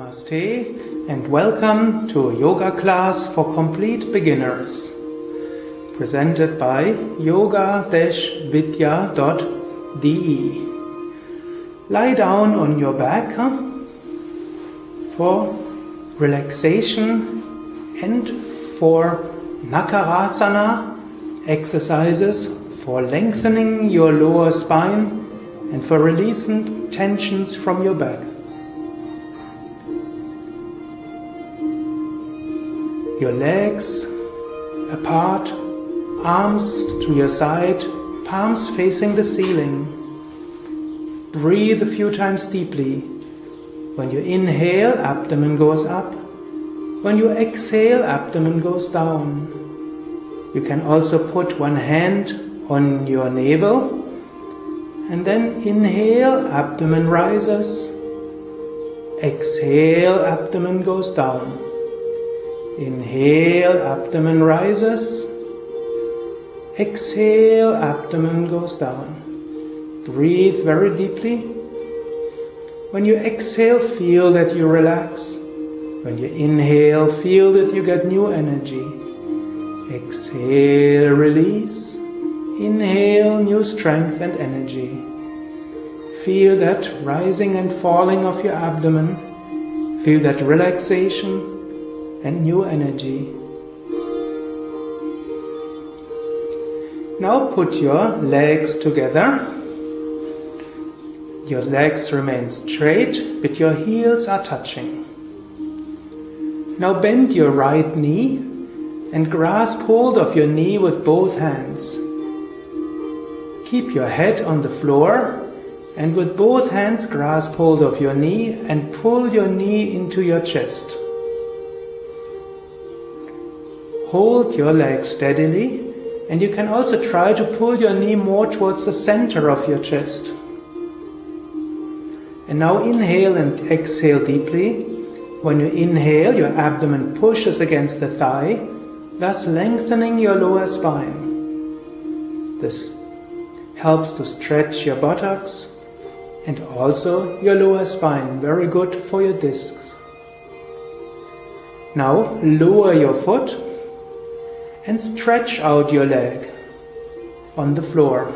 Namaste and welcome to a yoga class for complete beginners, presented by yoga-vidya.de. Lie down on your back for relaxation and for Nakarasana exercises for lengthening your lower spine and for releasing tensions from your back. Your legs apart, arms to your side, palms facing the ceiling. Breathe a few times deeply. When you inhale, abdomen goes up. When you exhale, abdomen goes down. You can also put one hand on your navel and then inhale, abdomen rises. Exhale, abdomen goes down. Inhale, abdomen rises. Exhale, abdomen goes down. Breathe very deeply. When you exhale, feel that you relax. When you inhale, feel that you get new energy. Exhale, release. Inhale, new strength and energy. Feel that rising and falling of your abdomen. Feel that relaxation and new energy. Now put your legs together. Your legs remain straight, but your heels are touching. Now bend your right knee and grasp hold of your knee with both hands. Keep your head on the floor and with both hands grasp hold of your knee and pull your knee into your chest. Hold your leg steadily, and you can also try to pull your knee more towards the center of your chest. And now inhale and exhale deeply. When you inhale, your abdomen pushes against the thigh, thus lengthening your lower spine. This helps to stretch your buttocks and also your lower spine, very good for your discs. Now lower your foot and stretch out your leg on the floor.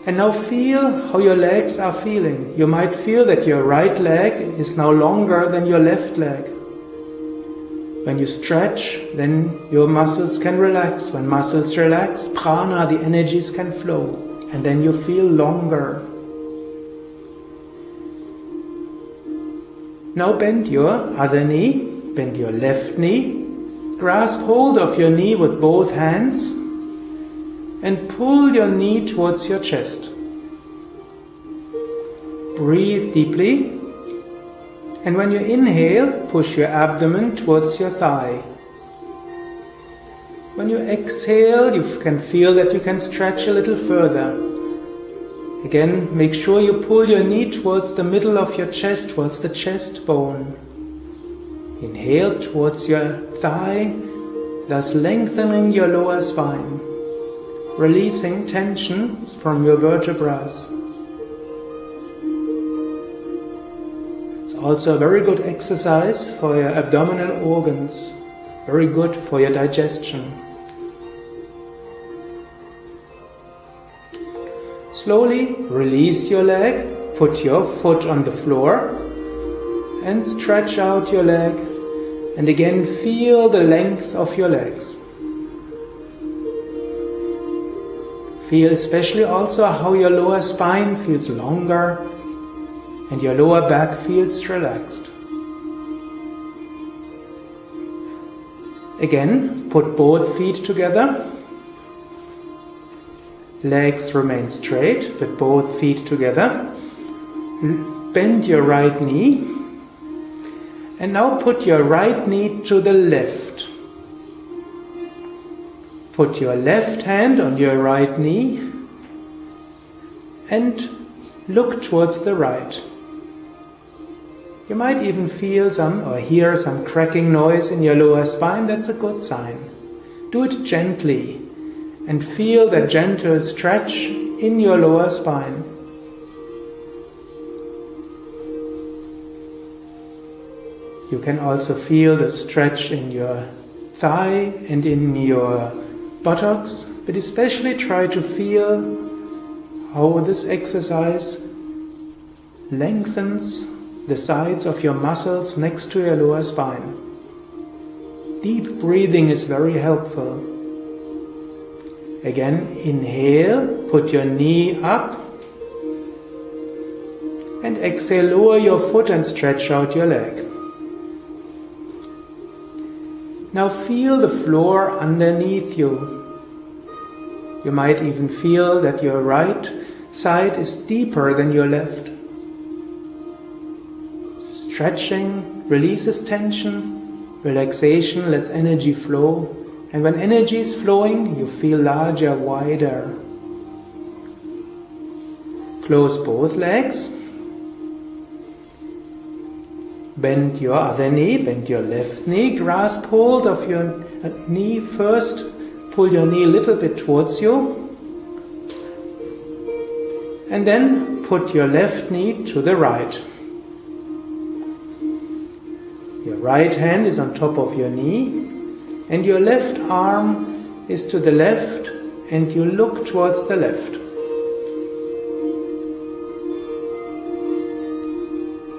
And now feel how your legs are feeling. You might feel that your right leg is now longer than your left leg. When you stretch, then your muscles can relax. When muscles relax, prana, the energies can flow. And then you feel longer. Now bend your other knee, bend your left knee. Grasp hold of your knee with both hands and pull your knee towards your chest. Breathe deeply, and when you inhale, push your abdomen towards your thigh. When you exhale, you can feel that you can stretch a little further. Again, make sure you pull your knee towards the middle of your chest, towards the chest bone. Inhale towards your thigh, thus lengthening your lower spine, releasing tension from your vertebrae. It's also a very good exercise for your abdominal organs, very good for your digestion. Slowly release your leg, put your foot on the floor, and stretch out your leg, and again feel the length of your legs. Feel especially also how your lower spine feels longer and your lower back feels relaxed. Again, put both feet together. Legs remain straight, but both feet together. Bend your right knee. And now put your right knee to the left. Put your left hand on your right knee and look towards the right. You might even feel or hear some cracking noise in your lower spine. That's a good sign. Do it gently and feel that gentle stretch in your lower spine. You can also feel the stretch in your thigh and in your buttocks, but especially try to feel how this exercise lengthens the sides of your muscles next to your lower spine. Deep breathing is very helpful. Again, inhale, put your knee up, and exhale, lower your foot and stretch out your leg. Now feel the floor underneath you. You might even feel that your right side is deeper than your left. Stretching releases tension, relaxation lets energy flow, and when energy is flowing, you feel larger, wider. Close both legs. Bend your other knee, bend your left knee, grasp hold of your knee first, pull your knee a little bit towards you, and then put your left knee to the right. Your right hand is on top of your knee, and your left arm is to the left, and you look towards the left.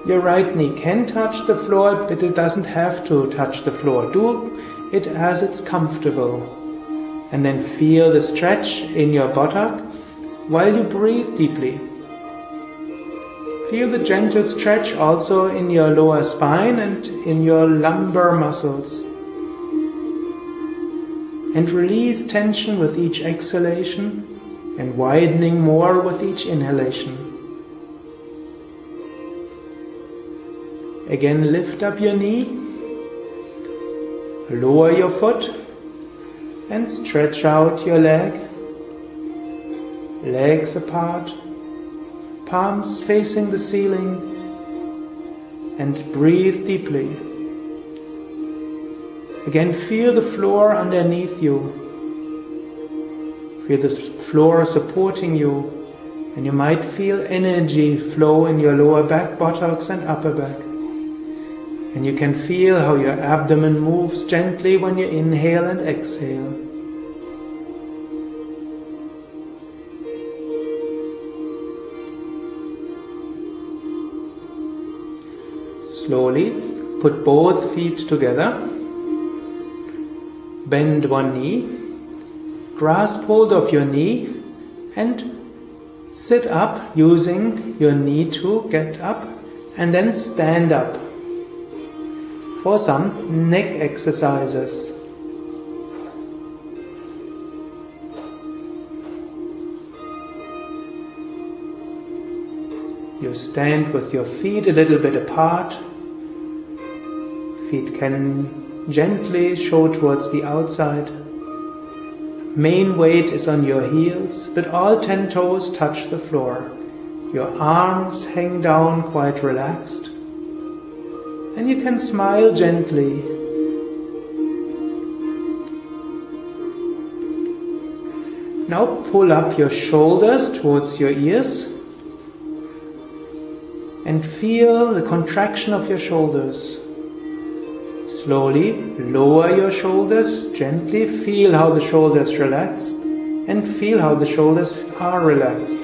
Your right knee can touch the floor, but it doesn't have to touch the floor. Do it as it's comfortable. And then feel the stretch in your buttock while you breathe deeply. Feel the gentle stretch also in your lower spine and in your lumbar muscles. And release tension with each exhalation and widening more with each inhalation. Again, lift up your knee, lower your foot, and stretch out your leg. Legs apart, palms facing the ceiling, and breathe deeply. Again, feel the floor underneath you. Feel the floor supporting you, and you might feel energy flow in your lower back, buttocks, and upper back. And you can feel how your abdomen moves gently when you inhale and exhale. Slowly put both feet together. Bend one knee. Grasp hold of your knee and sit up using your knee to get up, and then stand up for some neck exercises. You stand with your feet a little bit apart. Feet can gently show towards the outside. Main weight is on your heels, but all 10 toes touch the floor. Your arms hang down quite relaxed. And you can smile gently. Now pull up your shoulders towards your ears and feel the contraction of your shoulders. Slowly lower your shoulders, gently feel how the shoulders relax and feel how the shoulders are relaxed.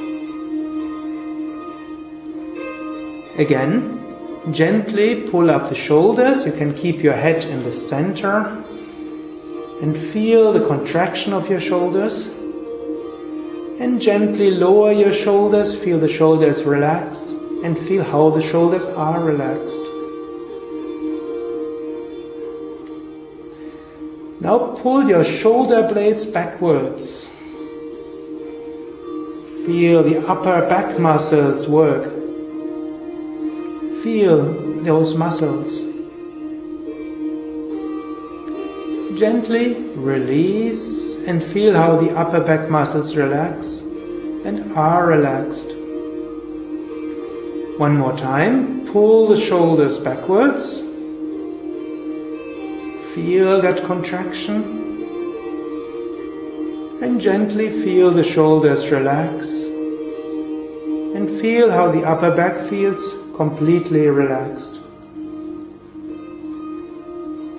Again, gently pull up the shoulders. You can keep your head in the center and feel the contraction of your shoulders. And gently lower your shoulders, feel the shoulders relax and feel how the shoulders are relaxed. Now pull your shoulder blades backwards. Feel the upper back muscles work. Feel those muscles. Gently release and feel how the upper back muscles relax and are relaxed. One more time. Pull the shoulders backwards. Feel that contraction. And gently feel the shoulders relax. And feel how the upper back feels completely relaxed.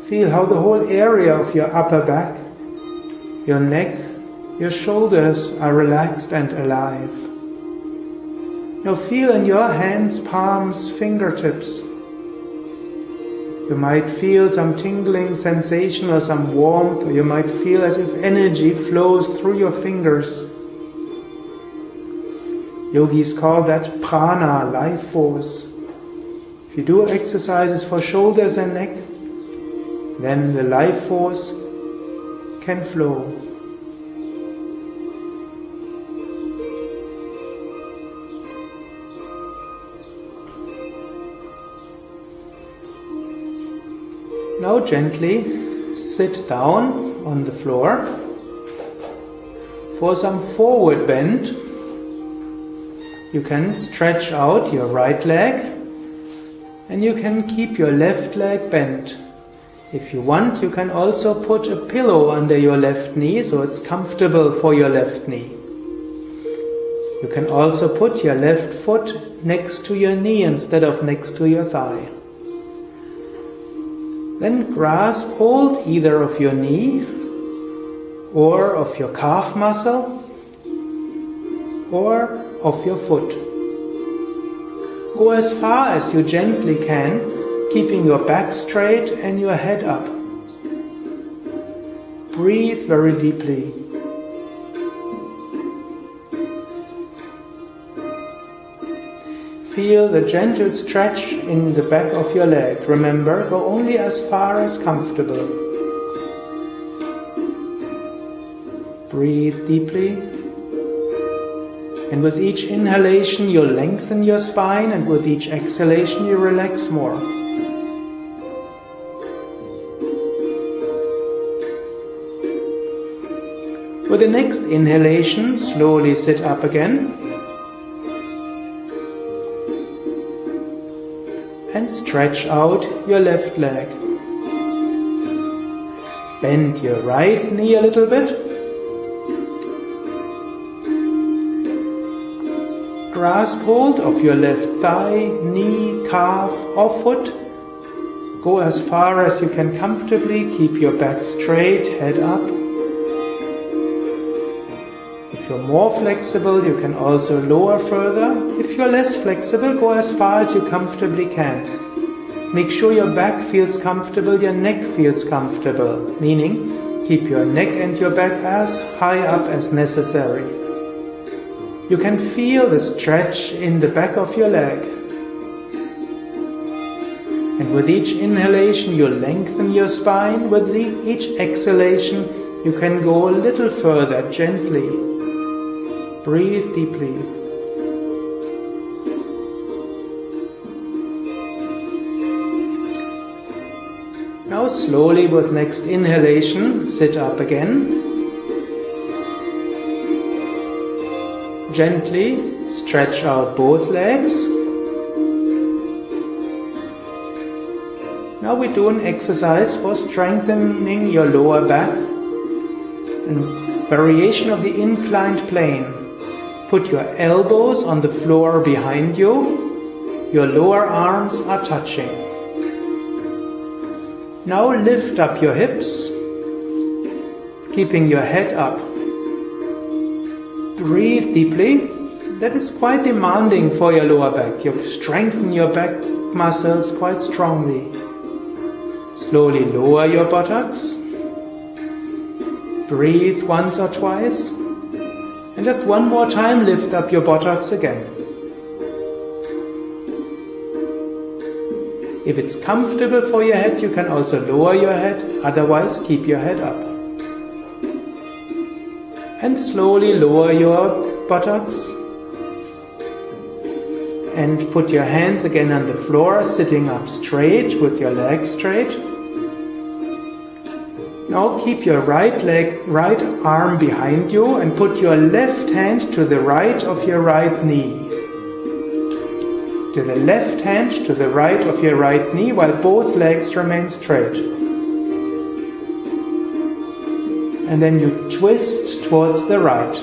Feel how the whole area of your upper back, your neck, your shoulders are relaxed and alive. Now feel in your hands, palms, fingertips. You might feel some tingling sensation or some warmth, or you might feel as if energy flows through your fingers. Yogis call that prana, life force. If you do exercises for shoulders and neck, then the life force can flow. Now gently sit down on the floor for some forward bend. You can stretch out your right leg and you can keep your left leg bent. If you want, you can also put a pillow under your left knee so it's comfortable for your left knee. You can also put your left foot next to your knee instead of next to your thigh. Then grasp hold either of your knee or of your calf muscle or of your foot. Go as far as you gently can, keeping your back straight and your head up. Breathe very deeply. Feel the gentle stretch in the back of your leg. Remember, go only as far as comfortable. Breathe deeply. And with each inhalation you lengthen your spine, and with each exhalation you relax more. With the next inhalation, slowly sit up again. And stretch out your left leg. Bend your right knee a little bit. Grasp hold of your left thigh, knee, calf or foot. Go as far as you can comfortably. Keep your back straight, head up. If you're more flexible, you can also lower further. If you're less flexible, go as far as you comfortably can. Make sure your back feels comfortable, your neck feels comfortable, meaning keep your neck and your back as high up as necessary. You can feel the stretch in the back of your leg. And with each inhalation, you lengthen your spine. With each exhalation, you can go a little further, gently. Breathe deeply. Now slowly with next inhalation, sit up again. Gently stretch out both legs. Now we do an exercise for strengthening your lower back and variation of the inclined plane. Put your elbows on the floor behind you. Your lower arms are touching. Now lift up your hips, keeping your head up. Breathe deeply. That is quite demanding for your lower back. You strengthen your back muscles quite strongly. Slowly lower your buttocks. Breathe once or twice. And just one more time, lift up your buttocks again. If it's comfortable for your head, you can also lower your head. Otherwise, keep your head up. And slowly lower your buttocks. And put your hands again on the floor, sitting up straight with your legs straight. Now keep your right arm behind you and put your left hand to the right of your right knee. To the left hand to the right of your right knee while both legs remain straight. And then you twist towards the right.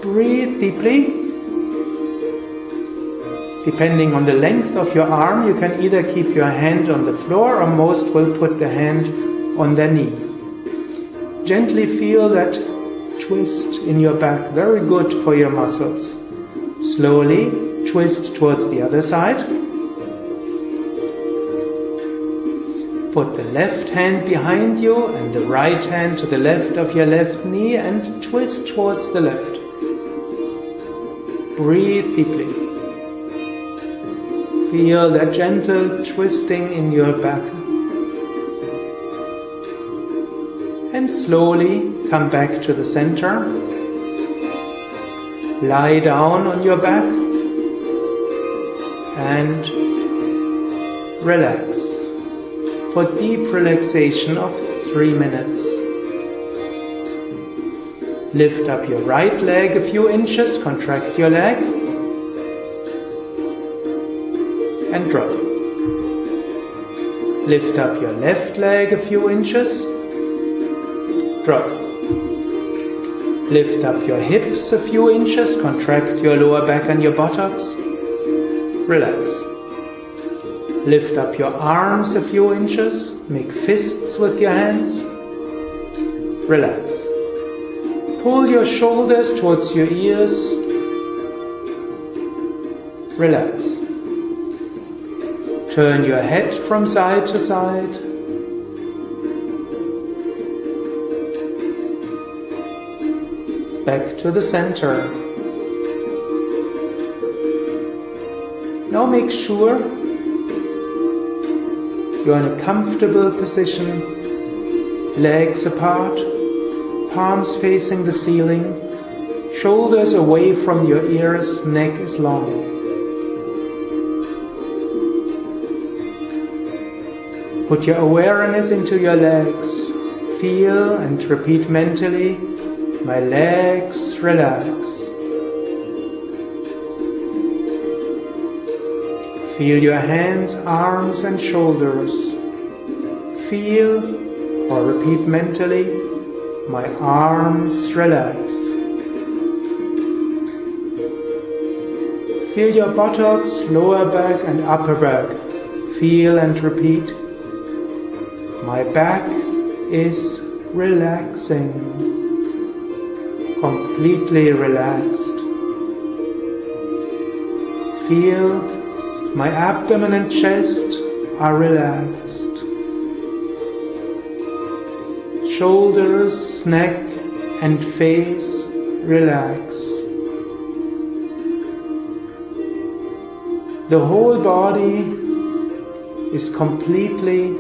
Breathe deeply. Depending on the length of your arm, you can either keep your hand on the floor or most will put the hand on their knee. Gently feel that twist in your back, very good for your muscles. Slowly twist towards the other side. Put the left hand behind you and the right hand to the left of your left knee and twist towards the left. Breathe deeply. Feel that gentle twisting in your back. And slowly come back to the center. Lie down on your back and relax for deep relaxation of 3 minutes. Lift up your right leg a few inches, contract your leg and drop. Lift up your left leg a few inches, drop. Lift up your hips a few inches, contract your lower back and your buttocks, relax. Lift up your arms a few inches, make fists with your hands, relax. Pull your shoulders towards your ears, relax. Turn your head from side to side. Back to the center. Now make sure you're in a comfortable position, legs apart, palms facing the ceiling, shoulders away from your ears, neck is long. Put your awareness into your legs. Feel and repeat mentally, my legs relax. Feel your hands, arms and shoulders. Feel or repeat mentally, my arms relax. Feel your buttocks, lower back and upper back. Feel and repeat, my back is relaxing, completely relaxed. Feel my abdomen and chest are relaxed. Shoulders, neck and face relax. The whole body is completely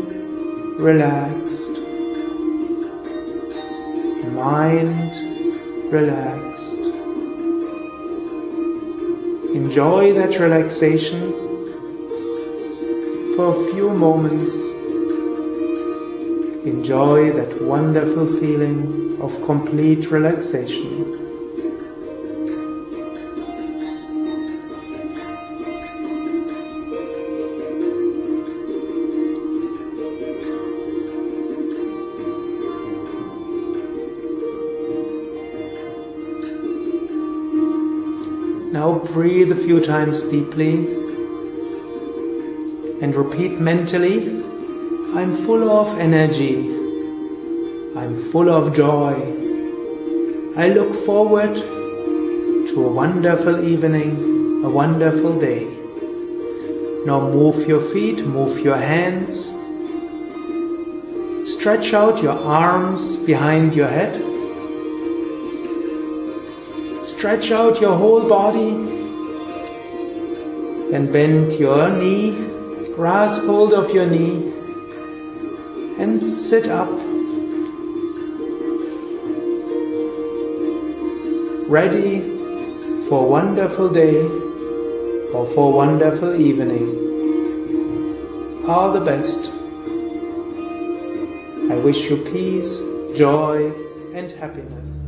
relaxed. Mind relaxed. Enjoy that relaxation for a few moments. Enjoy that wonderful feeling of complete relaxation. Now breathe a few times deeply and repeat mentally, I'm full of energy, I'm full of joy. I look forward to a wonderful evening, a wonderful day. Now move your feet, move your hands. Stretch out your arms behind your head. Stretch out your whole body. Then bend your knee, grasp hold of your knee and sit up. Ready for a wonderful day or for a wonderful evening. All the best. I wish you peace, joy and happiness.